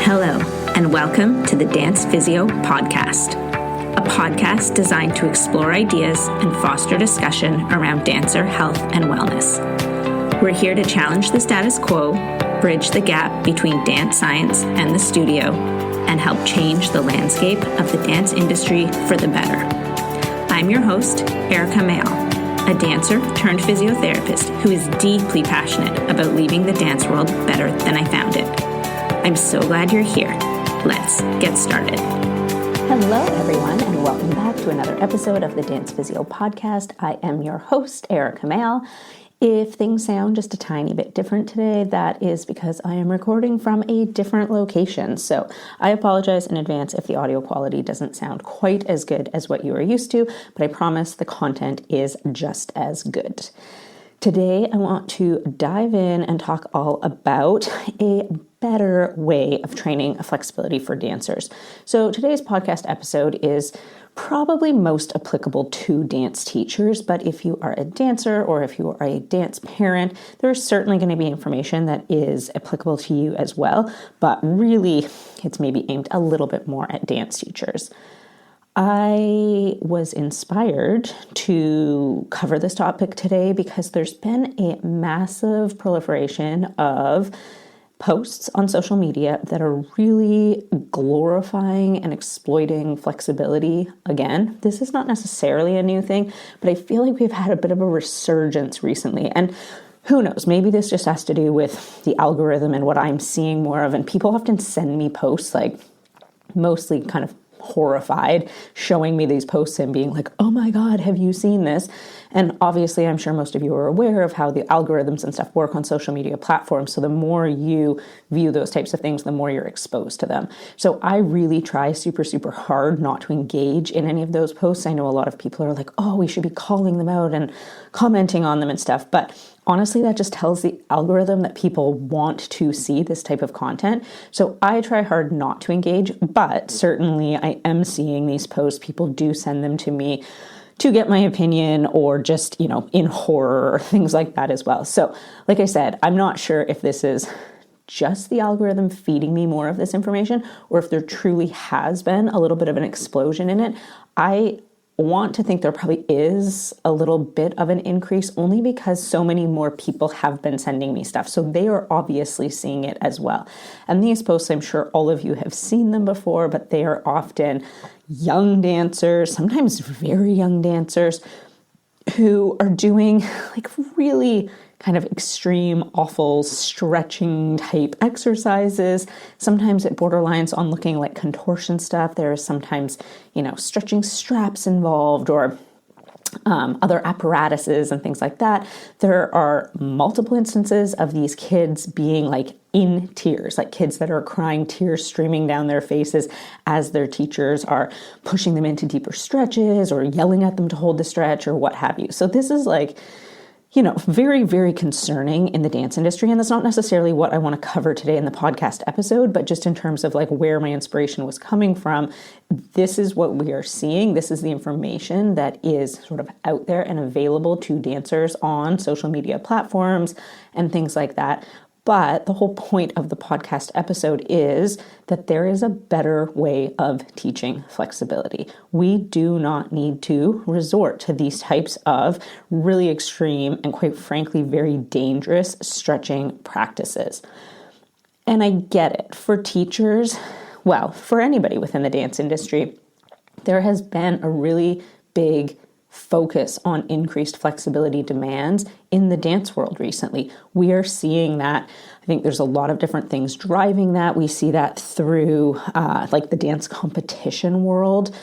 Hello, and welcome to the Dance Physio Podcast, a podcast designed to explore ideas and foster discussion around dancer health and wellness. We're here to challenge the status quo, bridge the gap between dance science and the studio, and help change the landscape of the dance industry for the better. I'm your host, Erika Mayall, a dancer turned physiotherapist who is deeply passionate about leaving the dance world better than I found it. I'm so glad you're here. Let's get started. Hello, everyone, and welcome back to another episode of the Dance Physio Podcast. I am your host, Erika Mayall. If things sound just a tiny bit different today, that is because I am recording from a different location. So I apologize in advance if the audio quality doesn't sound quite as good as what you are used to, but I promise the content is just as good. Today, I want to dive in and talk all about a better way of training flexibility for dancers. So today's podcast episode is probably most applicable to dance teachers, but if you are a dancer or if you are a dance parent, there's certainly going to be information that is applicable to you as well, but really it's maybe aimed a little bit more at dance teachers. I was inspired to cover this topic today because there's been a massive proliferation of posts on social media that are really glorifying and exploiting flexibility. Again, this is not necessarily a new thing, but I feel like we've had a bit of a resurgence recently. And who knows, maybe this just has to do with the algorithm and what I'm seeing more of. And people often send me posts, like mostly kind of horrified, showing me these posts and being like, oh my God, have you seen this? And obviously, I'm sure most of you are aware of how the algorithms and stuff work on social media platforms. So the more you view those types of things, the more you're exposed to them. So I really try super hard not to engage in any of those posts. I know a lot of people are like, oh, we should be calling them out and commenting on them and stuff. But honestly, that just tells the algorithm that people want to see this type of content. So I try hard not to engage, but certainly I am seeing these posts. People do send them to me to get my opinion or just, in horror or things like that as well. So like I said, I'm not sure if this is just the algorithm feeding me more of this information or if there truly has been a little bit of an explosion in it. I want to think there probably is a little bit of an increase only because so many more people have been sending me stuff. So they are obviously seeing it as well. And these posts, I'm sure all of you have seen them before, but they are often young dancers, sometimes very young dancers who are doing like really kind of extreme, awful stretching type exercises. Sometimes it borderlines on looking like contortion stuff. There is sometimes, stretching straps involved or other apparatuses and things like that. There are multiple instances of these kids being like in tears, like kids that are crying, tears streaming down their faces as their teachers are pushing them into deeper stretches or yelling at them to hold the stretch or what have you. So this is like, very concerning in the dance industry. And that's not necessarily what I want to cover today in the podcast episode, but just in terms of like where my inspiration was coming from, this is what we are seeing. This is the information that is sort of out there and available to dancers on social media platforms and things like that. But the whole point of the podcast episode is that there is a better way of teaching flexibility. We do not need to resort to these types of really extreme and quite frankly, very dangerous stretching practices. And I get it. For teachers, well, for anybody within the dance industry, there has been a really big focus on increased flexibility demands in the dance world recently. We are seeing that. I think there's a lot of different things driving that. We see that through like the dance competition world,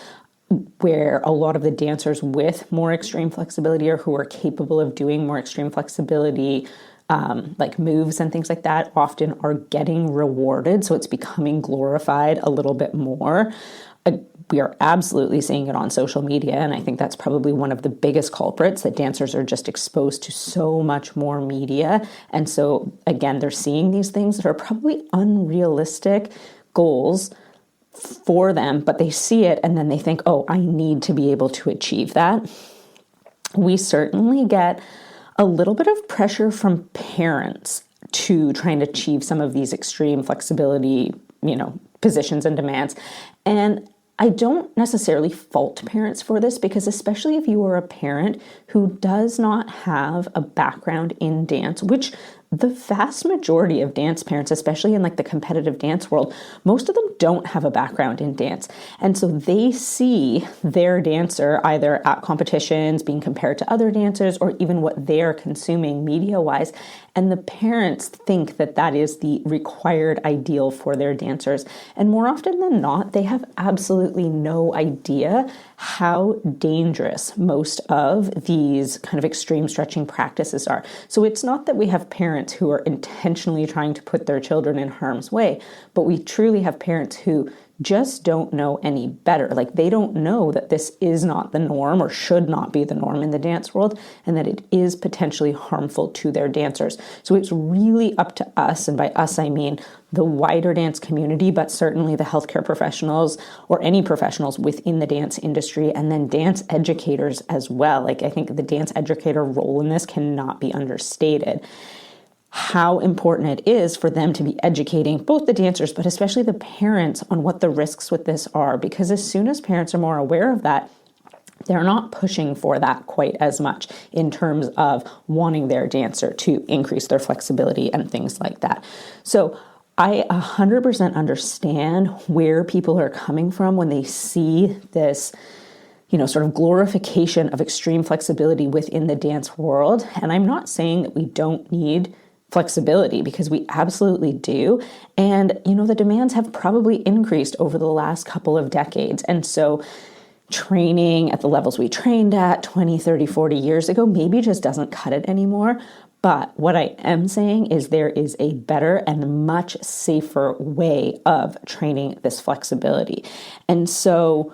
where a lot of the dancers with more extreme flexibility or who are capable of doing more extreme flexibility like moves and things like that often are getting rewarded. So it's becoming glorified a little bit more. We are absolutely seeing it on social media, and I think that's probably one of the biggest culprits, that dancers are just exposed to so much more media. And so, again, they're seeing these things that are probably unrealistic goals for them, but they see it and then they think, oh, I need to be able to achieve that. We certainly get a little bit of pressure from parents to try and achieve some of these extreme flexibility positions and demands. And I don't necessarily fault parents for this, because especially if you are a parent who does not have a background in dance, which the vast majority of dance parents, especially in like the competitive dance world, most of them don't have a background in dance. And so they see their dancer either at competitions being compared to other dancers, or even what they're consuming media-wise. And the parents think that that is the required ideal for their dancers. And more often than not, they have absolutely no idea how dangerous most of these kind of extreme stretching practices are. So it's not that we have parents who are intentionally trying to put their children in harm's way, but we truly have parents who just don't know any better. Like, they don't know that this is not the norm, or should not be the norm in the dance world, and that it is potentially harmful to their dancers. So it's really up to us, and by us I mean the wider dance community, but certainly the healthcare professionals or any professionals within the dance industry, and then dance educators as well. Like, I think the dance educator role in this cannot be understated. How important it is for them to be educating both the dancers, but especially the parents, on what the risks with this are. Because as soon as parents are more aware of that, they're not pushing for that quite as much in terms of wanting their dancer to increase their flexibility and things like that. So I 100% understand where people are coming from when they see this sort of glorification of extreme flexibility within the dance world. And I'm not saying that we don't need flexibility, because we absolutely do. And, the demands have probably increased over the last couple of decades. And so training at the levels we trained at 20, 30, 40 years ago maybe just doesn't cut it anymore. But what I am saying is there is a better and much safer way of training this flexibility. And so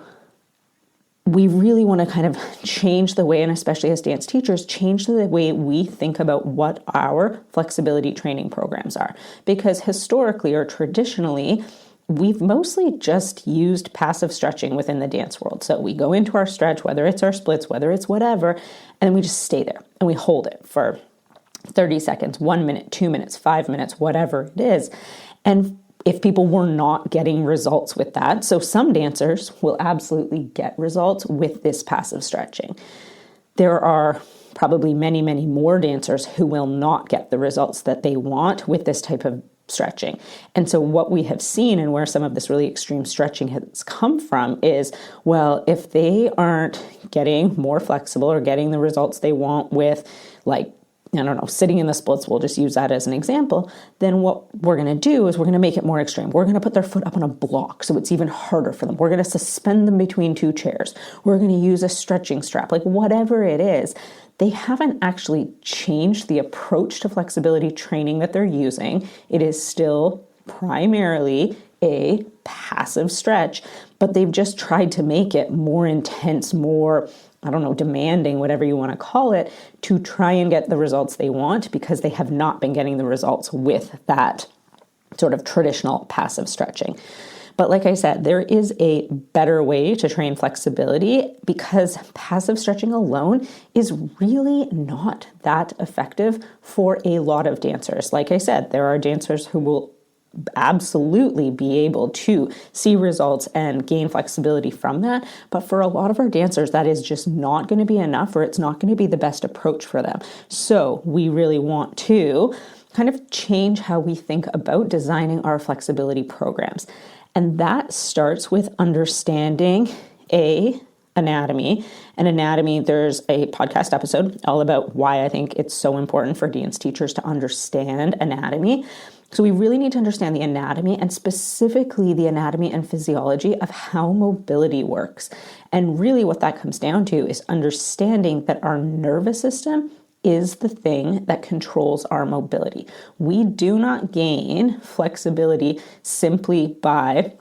we really want to kind of change the way, and especially as dance teachers, change the way we think about what our flexibility training programs are. Because historically or traditionally, we've mostly just used passive stretching within the dance world. So we go into our stretch, whether it's our splits, whether it's whatever, and then we just stay there and we hold it for 30 seconds, 1 minute, 2 minutes, 5 minutes, whatever it is. And if people were not getting results with that, so some dancers will absolutely get results with this passive stretching. There are probably many, many more dancers who will not get the results that they want with this type of stretching. And so what we have seen, and where some of this really extreme stretching has come from, is, well, if they aren't getting more flexible or getting the results they want with, like, sitting in the splits, we'll just use that as an example, then what we're going to do is we're going to make it more extreme. We're going to put their foot up on a block so it's even harder for them. We're going to suspend them between two chairs. We're going to use a stretching strap, like whatever it is. They haven't actually changed the approach to flexibility training that they're using. It is still primarily a passive stretch, but they've just tried to make it more intense, more demanding, whatever you want to call it, to try and get the results they want, because they have not been getting the results with that sort of traditional passive stretching. But like I said, there is a better way to train flexibility, because passive stretching alone is really not that effective for a lot of dancers. Like I said, there are dancers who will absolutely be able to see results and gain flexibility from that. But for a lot of our dancers, that is just not going to be enough, or it's not going to be the best approach for them. So we really want to kind of change how we think about designing our flexibility programs. And that starts with understanding anatomy. And anatomy, there's a podcast episode all about why I think it's so important for dance teachers to understand anatomy. So we really need to understand the anatomy, and specifically the anatomy and physiology of how mobility works. And really what that comes down to is understanding that our nervous system is the thing that controls our mobility. We do not gain flexibility simply by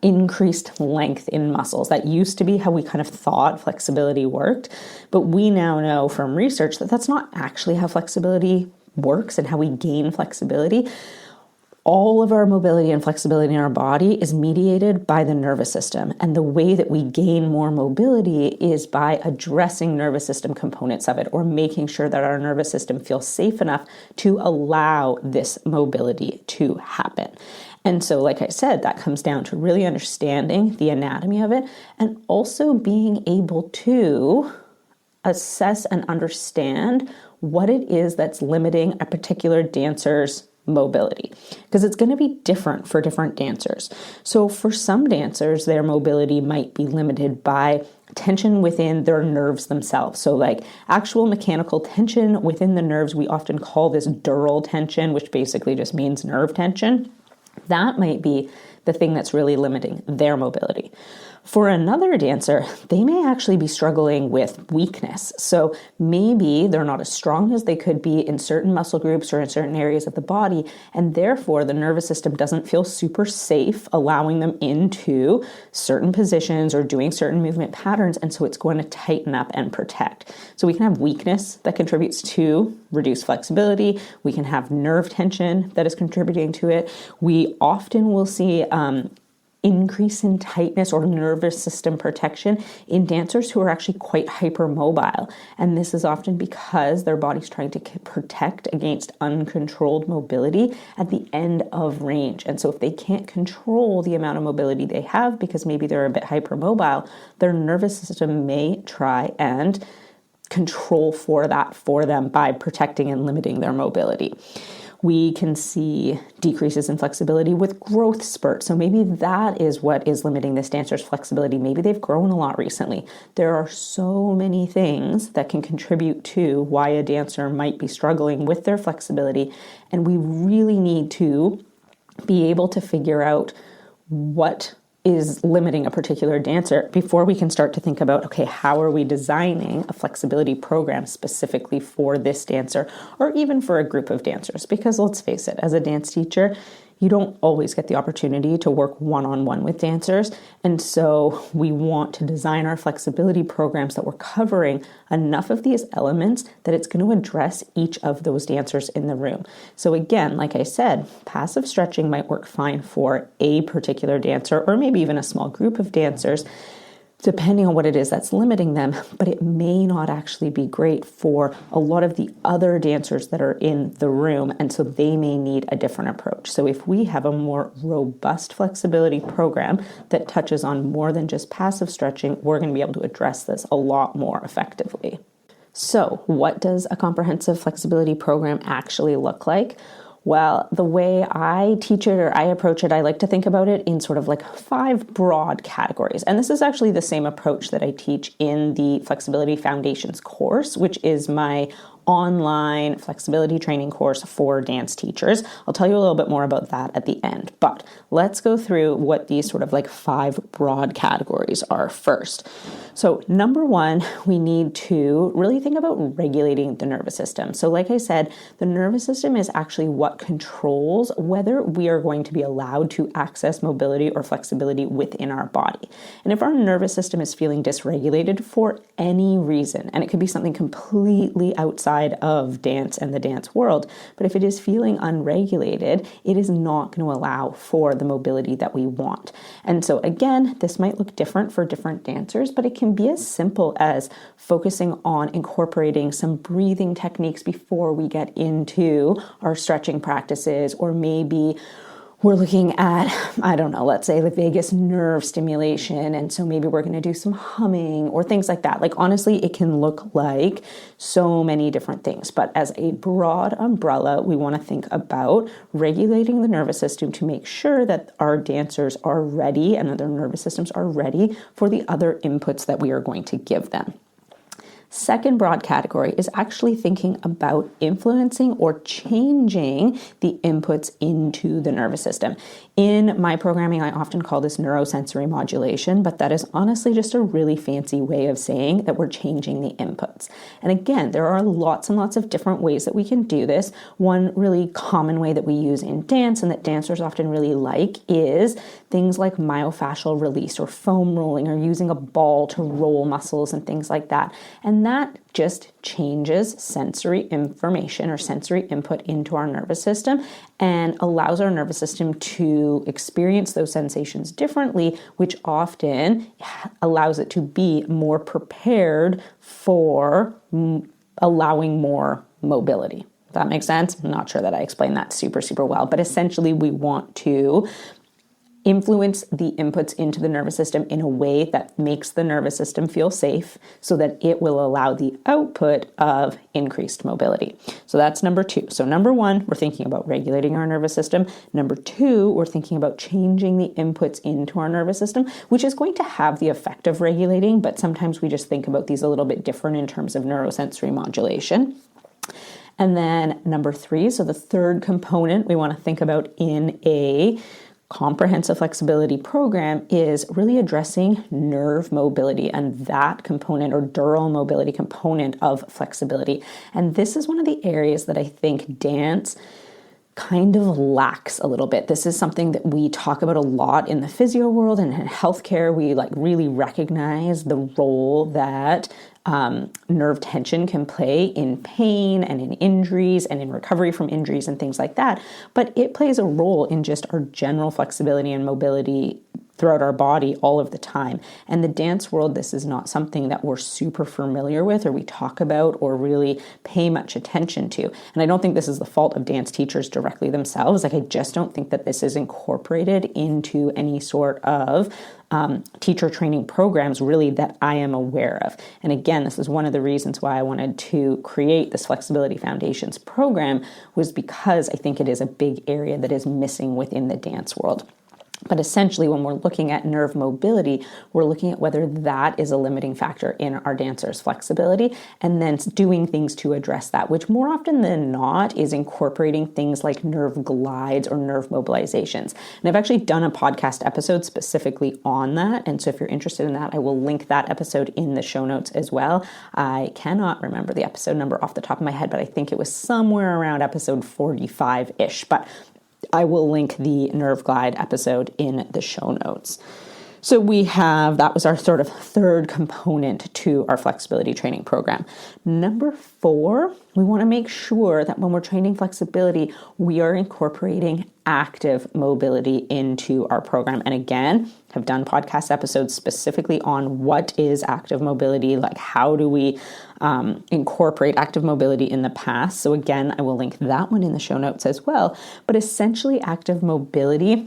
increased length in muscles. That used to be how we kind of thought flexibility worked, but we now know from research that that's not actually how flexibility works and how we gain flexibility. all of our mobility and flexibility in our body is mediated by the nervous system. And the way that we gain more mobility is by addressing nervous system components of it, or making sure that our nervous system feels safe enough to allow this mobility to happen. And so, like I said, that comes down to really understanding the anatomy of it and also being able to assess and understand what it is that's limiting a particular dancer's mobility, because it's going to be different for different dancers. So for some dancers, their mobility might be limited by tension within their nerves themselves. So like actual mechanical tension within the nerves, we often call this dural tension, which basically just means nerve tension. That might be the thing that's really limiting their mobility. For another dancer, they may actually be struggling with weakness. So maybe they're not as strong as they could be in certain muscle groups or in certain areas of the body, and therefore the nervous system doesn't feel super safe allowing them into certain positions or doing certain movement patterns, and so it's going to tighten up and protect. So we can have weakness that contributes to reduced flexibility. We can have nerve tension that is contributing to it. We often will see increase in tightness or nervous system protection in dancers who are actually quite hypermobile. And this is often because their body's trying to protect against uncontrolled mobility at the end of range. And so if they can't control the amount of mobility they have because maybe they're a bit hypermobile, their nervous system may try and control for that for them by protecting and limiting their mobility. We can see decreases in flexibility with growth spurts. So maybe that is what is limiting this dancer's flexibility. Maybe they've grown a lot recently. There are so many things that can contribute to why a dancer might be struggling with their flexibility. And we really need to be able to figure out what is limiting a particular dancer before we can start to think about, okay, how are we designing a flexibility program specifically for this dancer or even for a group of dancers? Because let's face it, as a dance teacher, you don't always get the opportunity to work one-on-one with dancers. And so we want to design our flexibility programs that we're covering enough of these elements that it's going to address each of those dancers in the room. So again, like I said, passive stretching might work fine for a particular dancer or maybe even a small group of dancers, depending on what it is that's limiting them, but it may not actually be great for a lot of the other dancers that are in the room, and so they may need a different approach. So if we have a more robust flexibility program that touches on more than just passive stretching, we're going to be able to address this a lot more effectively. So what does a comprehensive flexibility program actually look like? Well, the way I teach it or I approach it, I like to think about it in sort of like 5 broad categories. And this is actually the same approach that I teach in the Flexibility Foundations course, which is my online flexibility training course for dance teachers. I'll tell you a little bit more about that at the end, but let's go through what these sort of like 5 broad categories are first. So number 1, we need to really think about regulating the nervous system. So like I said, the nervous system is actually what controls whether we are going to be allowed to access mobility or flexibility within our body. And if our nervous system is feeling dysregulated for any reason, and it could be something completely outside of dance and the dance world, but if it is feeling unregulated, it is not going to allow for the mobility that we want. And so again, this might look different for different dancers, but it can be as simple as focusing on incorporating some breathing techniques before we get into our stretching practices, or maybe we're looking at, I don't know, let's say the vagus nerve stimulation. And so maybe we're going to do some humming or things like that. Like honestly, it can look like so many different things. But as a broad umbrella, we want to think about regulating the nervous system to make sure that our dancers are ready and that their nervous systems are ready for the other inputs that we are going to give them. Second broad category is actually thinking about influencing or changing the inputs into the nervous system. In my programming, I often call this neurosensory modulation, but that is honestly just a really fancy way of saying that we're changing the inputs. And again, there are lots and lots of different ways that we can do this. One really common way that we use in dance and that dancers often really like is things like myofascial release or foam rolling or using a ball to roll muscles and things like that. And that just changes sensory information or sensory input into our nervous system and allows our nervous system to experience those sensations differently, which often allows it to be more prepared for allowing more mobility. Does that make sense? I'm not sure that I explained that super well, but essentially we want to influence the inputs into the nervous system in a way that makes the nervous system feel safe so that it will allow the output of increased mobility. So that's number 2. So number 1, we're thinking about regulating our nervous system. Number 2, we're thinking about changing the inputs into our nervous system, which is going to have the effect of regulating, but sometimes we just think about these a little bit different in terms of neurosensory modulation. And then number 3, so the third component we want to think about in a comprehensive flexibility program is really addressing nerve mobility and that component or dural mobility component of flexibility. And this is one of the areas that I think dance kind of lacks a little bit. This is something that we talk about a lot in the physio world and in healthcare. We really recognize the role that nerve tension can play in pain and in injuries and in recovery from injuries and things like that. But it plays a role in just our general flexibility and mobility throughout our body all of the time. And the dance world, this is not something that we're super familiar with or we talk about or really pay much attention to. And I don't think this is the fault of dance teachers directly themselves. I just don't think that this is incorporated into any sort of teacher training programs really that I am aware of. And again, this is one of the reasons why I wanted to create this Flexibility Foundations program, was because I think it is a big area that is missing within the dance world. But essentially, when we're looking at nerve mobility, we're looking at whether that is a limiting factor in our dancers' flexibility, and then doing things to address that, which more often than not is incorporating things like nerve glides or nerve mobilizations. And I've actually done a podcast episode specifically on that. And so if you're interested in that, I will link that episode in the show notes as well. I cannot remember the episode number off the top of my head, but I think it was somewhere around episode 45-ish. But I will link the Nerve Glide episode in the show notes. So that was our sort of third component to our flexibility training program. Number 4, we want to make sure that when we're training flexibility, we are incorporating active mobility into our program. And again, have done podcast episodes specifically on what is active mobility, like how do we incorporate active mobility in the past. So again, I will link that one in the show notes as well. But essentially, active mobility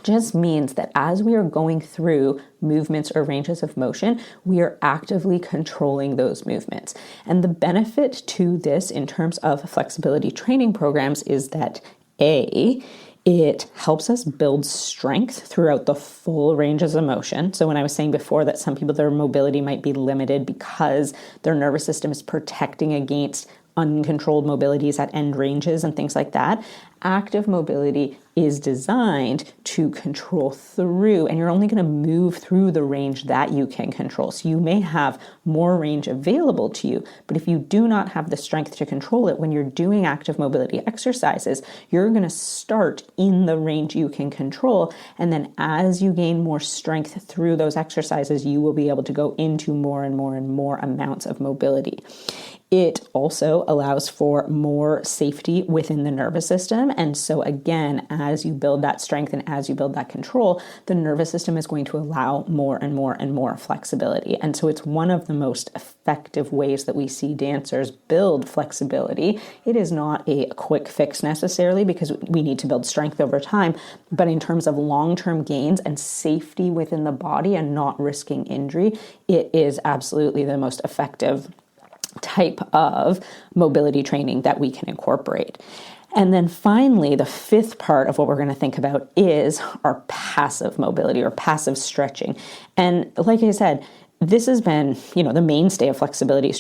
just means that as we are going through movements or ranges of motion, we are actively controlling those movements. And the benefit to this in terms of flexibility training programs is that it helps us build strength throughout the full ranges of motion. So when I was saying before that some people, their mobility might be limited because their nervous system is protecting against uncontrolled mobilities at end ranges and things like that, active mobility is designed to control through, and you're only going to move through the range that you can control. So you may have more range available to you, but if you do not have the strength to control it, when you're doing active mobility exercises, you're going to start in the range you can control. And then as you gain more strength through those exercises, you will be able to go into more and more and more amounts of mobility. It also allows for more safety within the nervous system. And so again, as you build that strength and as you build that control, the nervous system is going to allow more and more and more flexibility. And so it's one of the most effective ways that we see dancers build flexibility. It is not a quick fix necessarily because we need to build strength over time, but in terms of long-term gains and safety within the body and not risking injury, it is absolutely the most effective type of mobility training that we can incorporate. And then finally, the fifth part of what we're going to think about is our passive mobility or passive stretching. And like I said, this has been, the mainstay of flexibility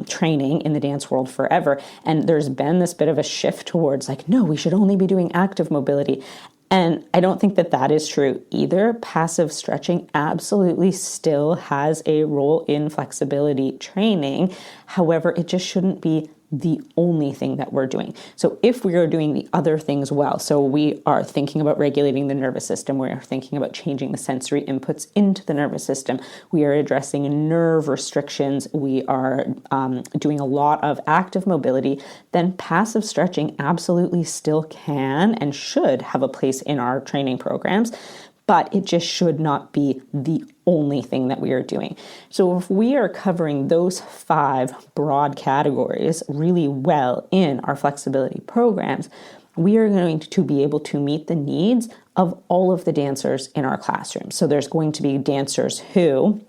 training in the dance world forever. And there's been this bit of a shift towards no, we should only be doing active mobility. And I don't think that that is true either. Passive stretching absolutely still has a role in flexibility training. However, it just shouldn't be the only thing that we're doing. So if we are doing the other things well, so we are thinking about regulating the nervous system, we are thinking about changing the sensory inputs into the nervous system, we are addressing nerve restrictions, we are doing a lot of active mobility, then passive stretching absolutely still can and should have a place in our training programs, but it just should not be the only thing that we are doing. So if we are covering those 5 broad categories really well in our flexibility programs, we are going to be able to meet the needs of all of the dancers in our classroom. So there's going to be dancers who,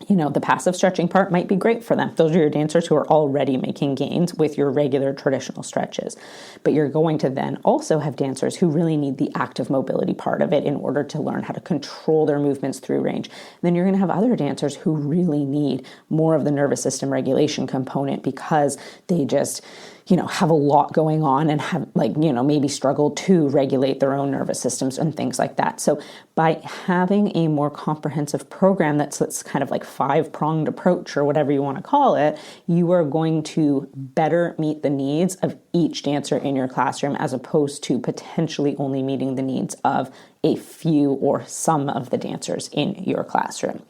the passive stretching part might be great for them. Those are your dancers who are already making gains with your regular traditional stretches. But you're going to then also have dancers who really need the active mobility part of it in order to learn how to control their movements through range. And then you're going to have other dancers who really need more of the nervous system regulation component because they just have a lot going on and have maybe struggle to regulate their own nervous systems and things like that. So by having a more comprehensive program that's kind of like 5-pronged approach or whatever you want to call it, you are going to better meet the needs of each dancer in your classroom as opposed to potentially only meeting the needs of a few or some of the dancers in your classroom.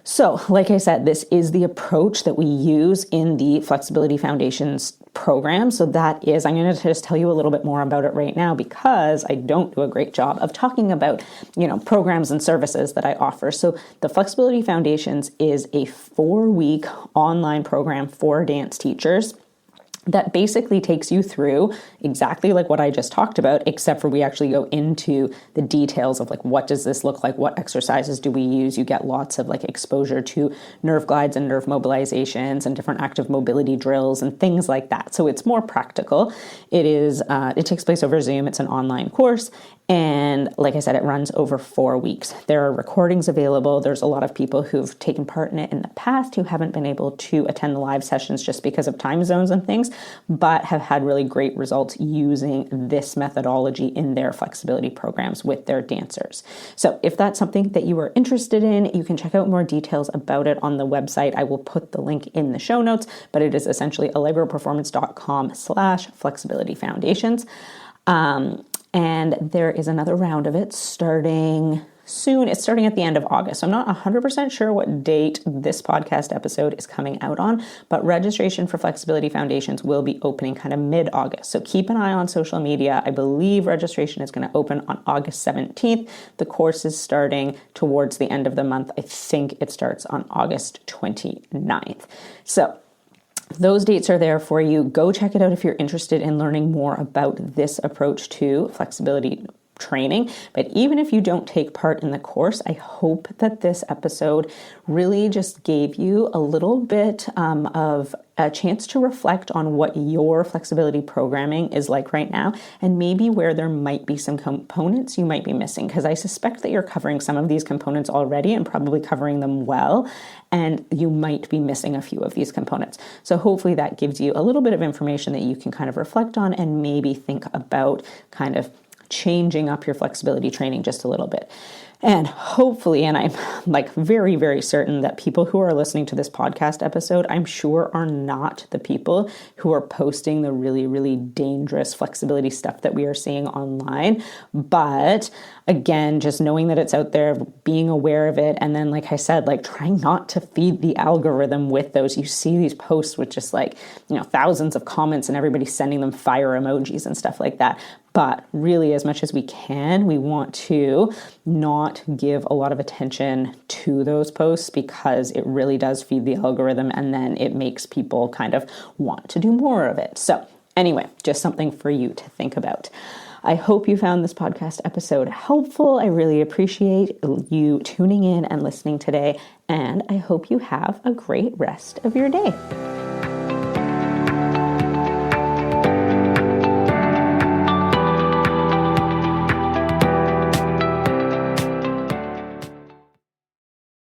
So, like I said, this is the approach that we use in the Flexibility Foundations program. So that is, I'm going to just tell you a little bit more about it right now because I don't do a great job of talking about, programs and services that I offer. So the Flexibility Foundations is a 4-week online program for dance teachers that basically takes you through exactly like what I just talked about, except for we actually go into the details of what does this look like? What exercises do we use? You get lots of exposure to nerve glides and nerve mobilizations and different active mobility drills and things like that. So it's more practical. It takes place over Zoom. It's an online course. And like I said, it runs over 4 weeks. There are recordings available. There's a lot of people who've taken part in it in the past who haven't been able to attend the live sessions just because of time zones and things, but have had really great results using this methodology in their flexibility programs with their dancers. So if that's something that you are interested in, you can check out more details about it on the website. I will put the link in the show notes, but it is essentially allegroperformance.com/flexibilityfoundations. And there is another round of it starting soon. It's starting at the end of August. So I'm not 100% sure what date this podcast episode is coming out on, but registration for Flexibility Foundations will be opening kind of mid-August. So keep an eye on social media. I believe registration is going to open on August 17th. The course is starting towards the end of the month. I think it starts on August 29th. So those dates are there for you. Go check it out if you're interested in learning more about this approach to flexibility training. But even if you don't take part in the course, I hope that this episode really just gave you a little bit of a chance to reflect on what your flexibility programming is like right now and maybe where there might be some components you might be missing, because I suspect that you're covering some of these components already and probably covering them well, and you might be missing a few of these components. So hopefully that gives you a little bit of information that you can kind of reflect on and maybe think about kind of changing up your flexibility training just a little bit. And hopefully, and I'm very, very certain that people who are listening to this podcast episode, I'm sure are not the people who are posting the really, really dangerous flexibility stuff that we are seeing online. But again, just knowing that it's out there, being aware of it. And then, like I said, trying not to feed the algorithm with those. You see these posts with just thousands of comments and everybody sending them fire emojis and stuff like that. But really, as much as we can, we want to not give a lot of attention to those posts because it really does feed the algorithm and then it makes people kind of want to do more of it. So anyway, just something for you to think about. I hope you found this podcast episode helpful. I really appreciate you tuning in and listening today, and I hope you have a great rest of your day.